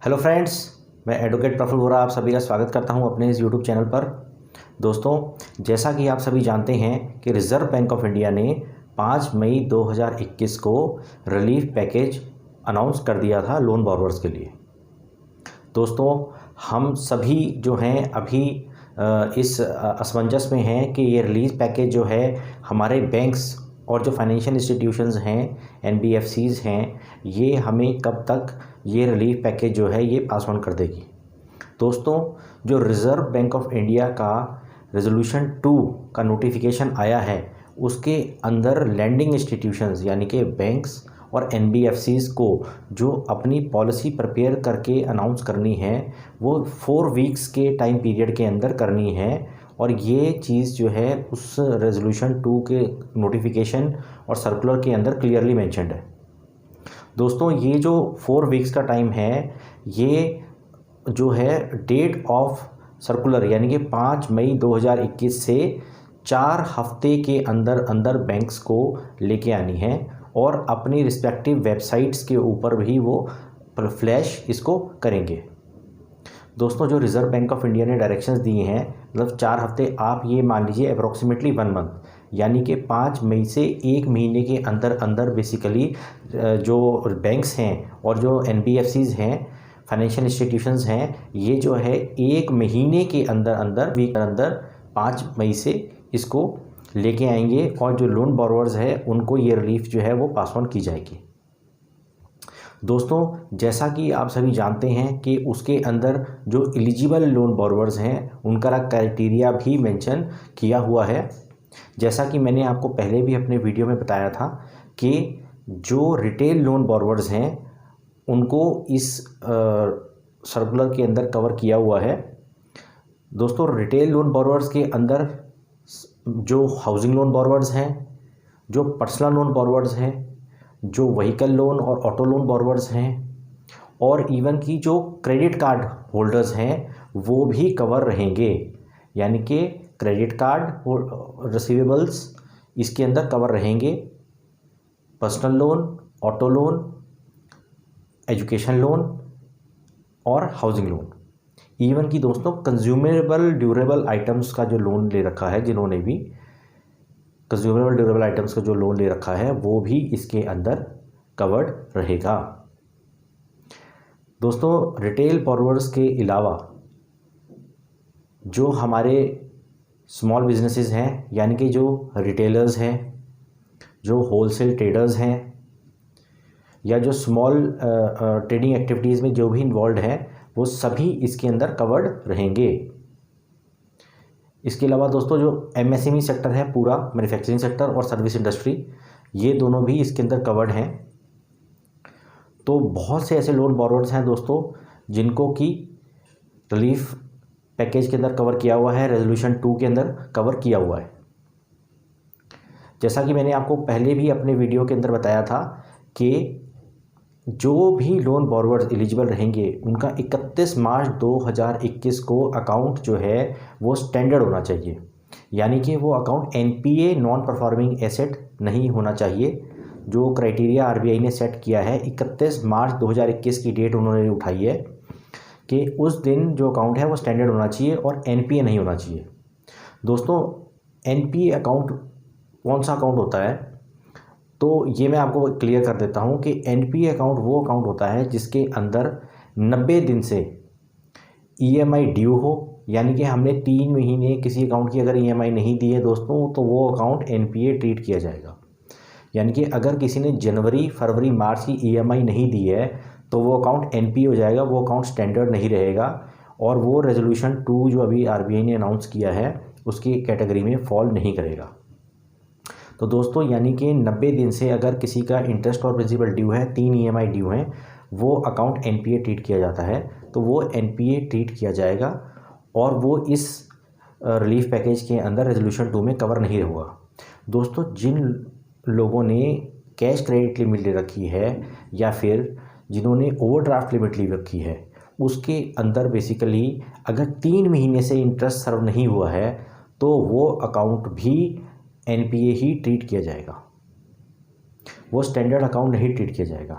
Hello friends, मैं advocate Praful Vora आप सभी का स्वागत करता हूं अपने इस यूट्यूब चैनल पर। दोस्तों, जैसा कि आप सभी जानते हैं कि रिज़र्व बैंक ऑफ इंडिया ने 5 मई 2021 को रिलीफ पैकेज अनाउंस कर दिया था लोन बॉरोवर्स के लिए। दोस्तों, हम सभी जो हैं अभी इस असमंजस में हैं कि ये रिलीफ पैकेज जो है हमारे बैंक्स और जो फाइनेंशियल इंस्टीट्यूशंस हैं, एनबीएफसीज़ हैं, ये हमें कब तक ये रिलीफ पैकेज जो है ये पास ऑन कर देगी। दोस्तों, जो रिज़र्व बैंक ऑफ इंडिया का रेजोल्यूशन 2 का नोटिफिकेशन आया है, उसके अंदर लैंडिंग इंस्टीट्यूशंस यानी कि बैंक्स और एनबीएफसीज़ को जो अपनी पॉलिसी प्रिपेयर करके अनाउंस करनी है वो 4 वीक्स के टाइम पीरियड के अंदर करनी है। और ये चीज़ जो है उस रेजोल्यूशन 2 के नोटिफिकेशन और सर्कुलर के अंदर क्लियरली मेंशन्ड है। दोस्तों, ये जो 4 वीक्स का टाइम है, ये जो है डेट ऑफ सर्कुलर यानी कि 5 मई 2021 से 4 हफ्ते के अंदर अंदर बैंक्स को लेके आनी है और अपनी रिस्पेक्टिव वेबसाइट्स के ऊपर भी वो फ्लैश इसको करेंगे। दोस्तों, जो रिज़र्व बैंक ऑफ इंडिया ने डायरेक्शंस दिए हैं, मतलब 4 हफ्ते, आप ये मान लीजिए अप्रॉक्सीमेटली 1 मंथ, यानी कि 5 मई से 1 महीने के अंदर अंदर बेसिकली जो बैंक्स हैं और जो एनबीएफसीज़ हैं, फाइनेंशियल इंस्टीट्यूशंस हैं, ये जो है 1 महीने के अंदर अंदर 5 मई से इसको लेके आएंगे और जो लोन बॉरोवर्स है उनको ये रिलीफ जो है वो पास ऑन की जाएगी। दोस्तों, जैसा कि आप सभी जानते हैं कि उसके अंदर जो एलिजिबल लोन बॉरोवर्स हैं उनका क्राइटेरिया भी मेंशन किया हुआ है। जैसा कि मैंने आपको पहले भी अपने वीडियो में बताया था कि जो रिटेल लोन बॉरोवर्स हैं उनको इस सर्कुलर के अंदर कवर किया हुआ है। दोस्तों, रिटेल लोन बॉरोवर्स के अंदर जो हाउसिंग लोन बॉरोवर्स हैं, जो पर्सनल लोन बॉरोवर्स हैं, जो व्हीकल लोन और ऑटो लोन बॉरोवर्स हैं और इवन की जो क्रेडिट कार्ड होल्डर्स हैं वो भी कवर रहेंगे। यानी कि क्रेडिट कार्ड रिसीवेबल्स इसके अंदर कवर रहेंगे, personal loan, auto loan, education loan और हाउसिंग लोन। इवन की दोस्तों कंज्यूमेबल ड्यूरेबल आइटम्स का जो लोन ले रखा है, जिन्होंने भी कंज्यूमेबल ड्यूरेबल आइटम्स का जो लोन ले रखा है वो भी इसके अंदर कवर्ड रहेगा। दोस्तों, रिटेल बॉरोवर्स के अलावा जो हमारे स्मॉल बिजनेसेस हैं, यानी कि जो रिटेलर्स हैं, जो होलसेल ट्रेडर्स हैं या जो स्मॉल ट्रेडिंग एक्टिविटीज़ में जो भी इन्वॉल्व हैं, वो सभी इसके अंदर कवर्ड रहेंगे। इसके अलावा दोस्तों, जो एमएसएमई सेक्टर है, पूरा मैन्युफैक्चरिंग सेक्टर और सर्विस इंडस्ट्री, ये दोनों भी इसके अंदर कवर्ड हैं। तो बहुत से ऐसे लोन बॉरोवर्स हैं दोस्तों जिनको कि रिलीफ पैकेज के अंदर कवर किया हुआ है, रेजोल्यूशन 2 के अंदर कवर किया हुआ है। जैसा कि मैंने आपको पहले भी अपने वीडियो के अंदर बताया था कि जो भी लोन बॉरोवर्स एलिजिबल रहेंगे उनका 31 मार्च 2021 को अकाउंट जो है वो स्टैंडर्ड होना चाहिए। यानी कि वो account NPA non performing asset नहीं होना चाहिए। जो क्राइटेरिया आरबीआई ने सेट किया है, 31 मार्च 2021 की डेट उन्होंने उठाई है कि उस दिन जो अकाउंट है वो स्टैंडर्ड होना चाहिए और एनपीए नहीं होना चाहिए। दोस्तों, एनपीए अकाउंट कौन सा अकाउंट होता है, तो ये मैं आपको क्लियर कर देता हूँ कि एनपीए अकाउंट वो अकाउंट होता है जिसके अंदर 90 दिन से ईएमआई ड्यू हो। यानी कि हमने 3 महीने किसी अकाउंट की अगर ईएमआई नहीं दी है दोस्तों, तो वो अकाउंट एनपीए ट्रीट किया जाएगा। यानी कि अगर किसी ने जनवरी, फरवरी, मार्च की ईएमआई नहीं दी है तो वो अकाउंट एनपीए हो जाएगा, वो अकाउंट स्टैंडर्ड नहीं रहेगा और वो रेजोल्यूशन 2 जो अभी आरबीआई ने अनाउंस किया है उसकी कैटेगरी में फॉल नहीं करेगा। तो दोस्तों, यानी कि 90 दिन से अगर किसी का इंटरेस्ट और प्रिंसिपल ड्यू है, 3 ईएमआई ड्यू हैं, वो अकाउंट एनपीए ट्रीट किया जाता है। तो वो एनपीए ट्रीट किया जाएगा और वो इस रिलीफ पैकेज के अंदर रेजोल्यूशन 2 में कवर नहीं होगा। दोस्तों, जिन लोगों ने कैश क्रेडिट लिमिट ले रखी है या फिर जिन्होंने ओवरड्राफ्ट लिमिट ले रखी है, उसके अंदर बेसिकली अगर 3 महीने से इंटरेस्ट सर्व नहीं हुआ है तो वो अकाउंट भी एनपीए ही ट्रीट किया जाएगा, वो स्टैंडर्ड अकाउंट नहीं ट्रीट किया जाएगा।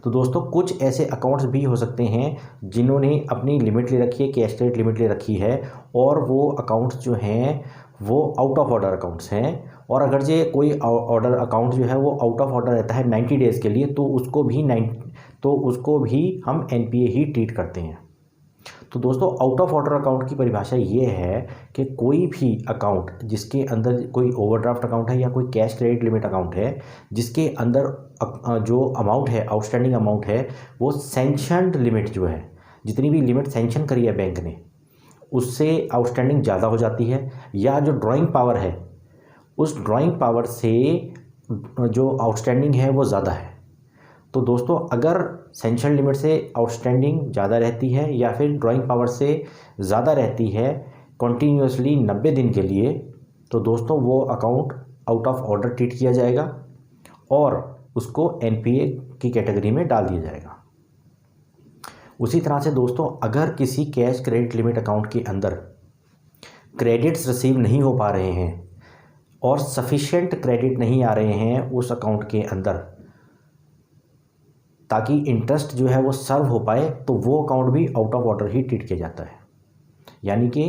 तो दोस्तों कुछ ऐसे अकाउंट्स भी हो सकते हैं जिन्होंने अपनी लिमिट ले रखी है, कैश क्रेडिट लिमिट ले रखी है, और वो अकाउंट्स जो हैं वो आउट ऑफ ऑर्डर अकाउंट्स हैं, और अगर जे कोई ऑर्डर अकाउंट जो है वो आउट ऑफ ऑर्डर रहता है 90 डेज़ के लिए, तो उसको भी हम NPA ही ट्रीट करते हैं। तो दोस्तों आउट ऑफ ऑर्डर अकाउंट की परिभाषा ये है कि कोई भी अकाउंट जिसके अंदर कोई ओवरड्राफ्ट अकाउंट है या कोई कैश क्रेडिट लिमिट अकाउंट है, जिसके अंदर जो अमाउंट है, आउटस्टैंडिंग अमाउंट है, वो सैंक्शनड लिमिट जो है, जितनी भी लिमिट सैंक्शन करी है बैंक ने, उससे आउटस्टैंडिंग ज़्यादा हो जाती है, या जो ड्राइंग पावर है उस ड्राइंग पावर से जो आउटस्टैंडिंग है वो ज़्यादा है। तो दोस्तों अगर सैंक्शन लिमिट से आउटस्टैंडिंग ज़्यादा रहती है या फिर ड्राइंग पावर से ज़्यादा रहती है कॉन्टीन्यूसली 90 दिन के लिए, तो दोस्तों वो account out of order treat किया जाएगा और उसको NPA की कैटेगरी में डाल दिया जाएगा। उसी तरह से दोस्तों अगर किसी कैश क्रेडिट लिमिट अकाउंट के अंदर क्रेडिट्स रिसीव नहीं हो पा रहे हैं और सफिशिएंट क्रेडिट नहीं आ रहे हैं उस अकाउंट के अंदर ताकि इंटरेस्ट जो है वो सर्व हो पाए, तो वो अकाउंट भी out of order he treat किया जाता है। यानी कि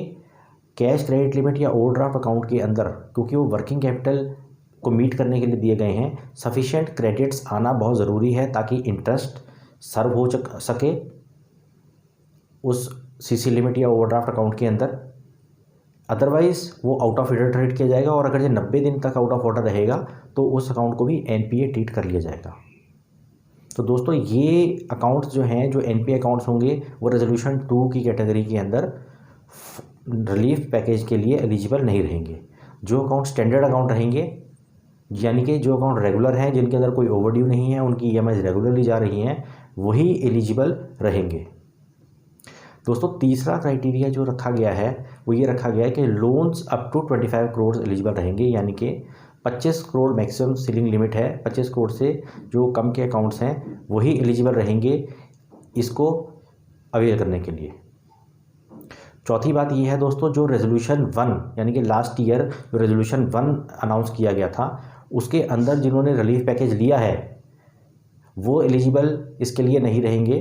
कैश क्रेडिट लिमिट या ओवरड्राफ्ट अकाउंट के अंदर, क्योंकि वो वर्किंग कैपिटल को मीट करने के लिए दिए गए हैं, सफिशिएंट क्रेडिट्स आना बहुत ज़रूरी है ताकि इंटरेस्ट सर्व हो सके उस CC लिमिट या ओवरड्राफ्ट अकाउंट के अंदर। अदरवाइज़ वो आउट ऑफ ऑर्डर ट्रीट किया जाएगा, और अगर ये 90 दिन तक आउट ऑफ ऑर्डर रहेगा तो उस अकाउंट को भी NPA ट्रीट कर लिया जाएगा। तो दोस्तों ये अकाउंट्स जो हैं, जो NPA अकाउंट्स होंगे, वो रेजोल्यूशन 2 की कैटेगरी के अंदर रिलीफ पैकेज के लिए एलिजिबल नहीं रहेंगे। जो अकाउंट स्टैंडर्ड अकाउंट रहेंगे, यानी कि जो अकाउंट रेगुलर हैं, जिनके अंदर कोई ओवरड्यू नहीं है, उनकी EMI रेगुलरली जा रही हैं, वही एलिजिबल रहेंगे। दोस्तों तीसरा क्राइटेरिया जो रखा गया है वो ये रखा गया है कि loans up to 25 crore eligible रहेंगे, यानी कि 25 करोड़ मैक्सिमम सीलिंग लिमिट है। 25 करोड़ से जो कम के अकाउंट्स हैं वही एलिजिबल रहेंगे इसको अवेल करने के लिए। चौथी बात ये है दोस्तों, जो रेजोल्यूशन 1 यानी कि लास्ट ईयर जो रेजोल्यूशन 1 अनाउंस किया गया था, उसके अंदर जिन्होंने रिलीफ पैकेज लिया है वो एलिजिबल इसके लिए नहीं रहेंगे।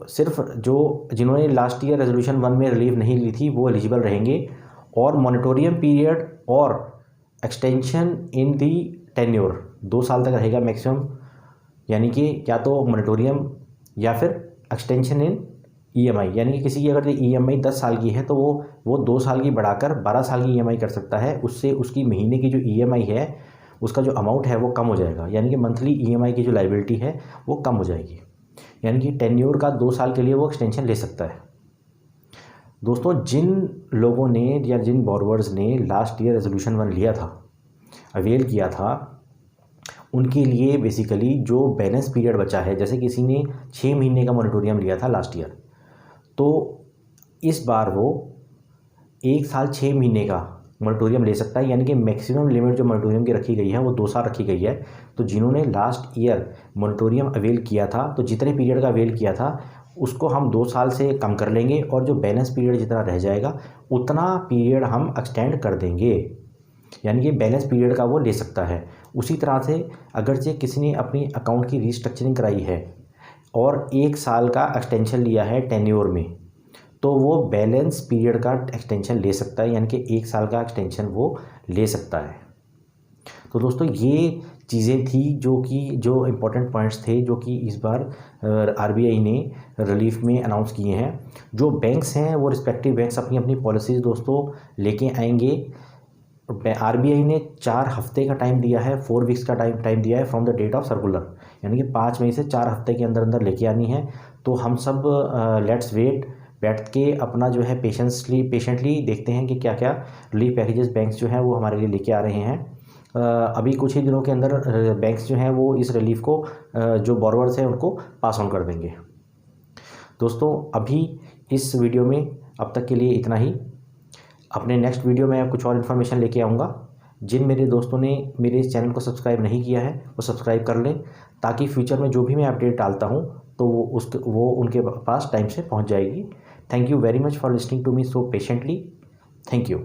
सिर्फ जो जिन्होंने लास्ट ईयर रेजोल्यूशन 1 में रिलीफ नहीं ली थी वो एलिजिबल रहेंगे, और मॉनिटोरियम पीरियड और एक्सटेंशन इन दी टेन्योर 2 साल तक रहेगा मैक्सिमम, यानी कि या तो मॉनिटोरियम या फिर एक्सटेंशन इन EMI, यानी कि किसी की अगर EMI 10 साल की है तो वो 2 साल की बढ़ाकर 12 साल की EMI कर सकता है। उससे उसकी महीने की जो EMI है उसका जो अमाउंट है वो कम हो जाएगा, यानी कि मंथली EMI की जो लाइबिलिटी है वो कम हो जाएगी, यानी कि टेन्योर का 2 साल के लिए वो एक्सटेंशन ले सकता है। दोस्तों जिन लोगों ने या जिन बोरोवर्स ने लास्ट ईयर रेजोल्यूशन 1 लिया था, अवेल किया था, उनके लिए बेसिकली जो बैलेंस पीरियड बचा है, जैसे किसी ने 6 महीने का मॉनिटोरियम लिया था लास्ट ईयर, तो इस बार वो 1 साल 6 महीने का मॉनिटोरियम ले सकता है, यानी कि मैक्सिमम लिमिट जो मॉनिटोरियम की रखी गई है वो 2 साल रखी गई है। तो जिन्होंने लास्ट ईयर मॉनिटोरियम अवेल किया था, तो जितने पीरियड का अवेल किया था उसको हम 2 साल से कम कर लेंगे, और जो बैलेंस पीरियड जितना रह जाएगा उतना पीरियड हम एक्सटेंड कर देंगे, यानी कि बैलेंस पीरियड का वो ले सकता है। उसी तरह से अगर से किसी ने अपनी अकाउंट की रीस्ट्रक्चरिंग कराई है और 1 साल का एक्सटेंशन लिया है टेन्योर में, तो वो बैलेंस पीरियड का एक्सटेंशन ले सकता है, यानी कि 1 साल का एक्सटेंशन वो ले सकता है। तो दोस्तों ये चीज़ें थी जो इम्पोर्टेंट पॉइंट्स थे जो कि इस बार RBI ने रिलीफ में अनाउंस किए हैं। जो बैंक्स हैं वो रिस्पेक्टिव बैंक्स अपनी अपनी पॉलिसीज़ दोस्तों लेके आएंगे। RBI ने 4 हफ्ते का टाइम दिया है, 4 वीक्स का टाइम दिया है from the date of circular, यानी कि 5 मई से 4 हफ्ते के अंदर अंदर लेके आनी है। तो हम सब लेट्स बैठ के अपना जो है पेशेंटली देखते हैं कि क्या क्या रिलीफ पैकेजेस बैंक्स जो हैं वो हमारे लिए लेके आ रहे हैं। अभी कुछ ही दिनों के अंदर बैंक्स जो हैं वो इस रिलीफ को जो बोरोवर्स हैं उनको पास ऑन कर देंगे। दोस्तों अभी इस वीडियो में अब तक के लिए इतना ही। अपने नेक्स्ट वीडियो में कुछ और इन्फॉर्मेशन लेके आऊँगा। जिन मेरे दोस्तों ने मेरे इस चैनल को सब्सक्राइब नहीं किया है वो सब्सक्राइब कर लें, ताकि फ्यूचर में जो भी मैं अपडेट डालता हूँ तो वो उनके पास टाइम से पहुँच जाएगी। Thank you very much for listening to me so patiently. Thank you.